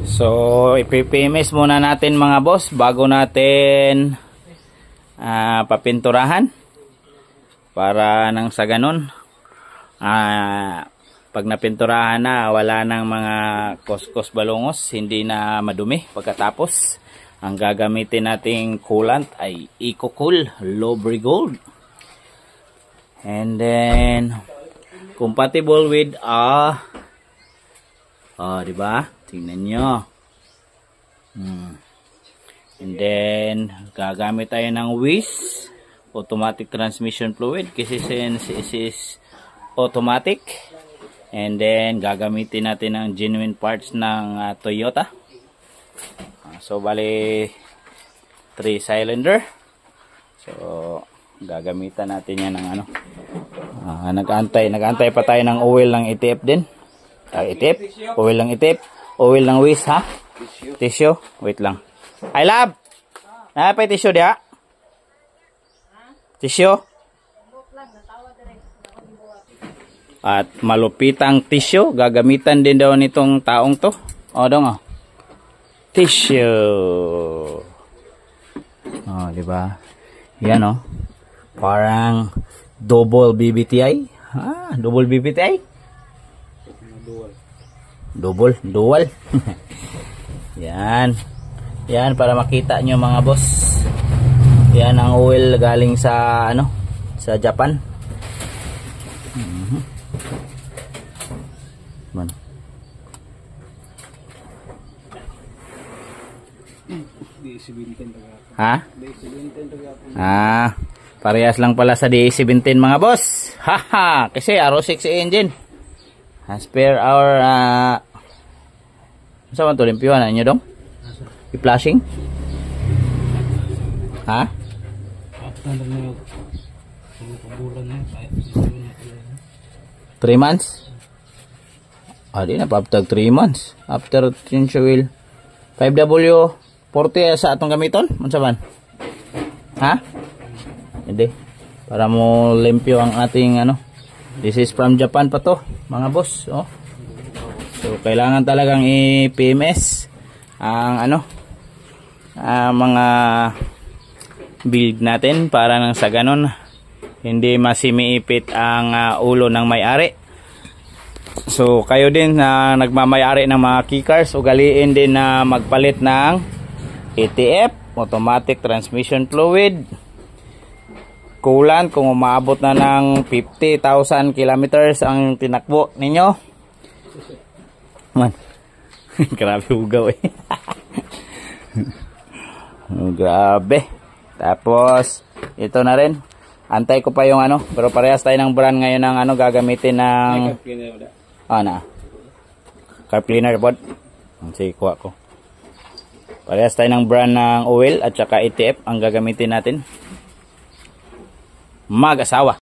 So ipipimis muna natin mga boss bago natin papinturahan, para nang sa ganun pag napinturahan na, wala nang mga kuskus balungos, hindi na madumi pagkatapos. Ang gagamitin nating coolant ay EcoCool Lubri-Gold, and then compatible with diba? Tingnan nyo. And then gagamit tayo ng WIS automatic transmission fluid, kasi since this is automatic. And then gagamitin natin ang genuine parts ng Toyota. So bali 3 cylinder. So gagamitan natin yan ng ano. Nag-antay pa tayo ng oil ng ITF din. ITF, oil ng ITF, oil ng WIS ha. Tissue. Wait lang. I love. Napay tissue dia. Tissue. At malupitang tissue, gagamitan din daw nitong taong to. O dong oh. Tissue. Oh, di ba? Yan oh. Parang double BBTI. Double BBTI? Dual. Yan. Yan para makita nyo mga boss. Yan ang oil galing sa ano? Sa Japan. Ha? Parehas lang pala sa DA17 mga boss. Haha, kasi RO6 engine. As per our saan to limpyuhan na inyo dong? I-flashing? Ha? 3 months? Di na pa after 3 months. After change oil 5W40 sa atong gamiton? Unsa man? Ha? Hindi. Para mo limpyo ang ating ano. This is from Japan pa to, mga boss, oh. So kailangan talagang i-PMS ang ano, mga build natin, para nang sa ganun hindi masimiipit ang ulo ng may-ari. So kayo din na nagmamay-ari ng mga keycars, ugaliin din na magpalit ng ATF, automatic transmission fluid, coolant kung umaabot na ng 50,000 kilometers ang tinakbo ninyo. Man. Grabe ugaw eh. Grabe. Tapos ito na rin. Antay ko pa yung ano, pero parehas tayo ng brand ngayon ng ano gagamitin ng carb cleaner pod. Sige, kuha ko. Parehas tayo ng brand ng oil at saka ETF ang gagamitin natin. Mag-asawa.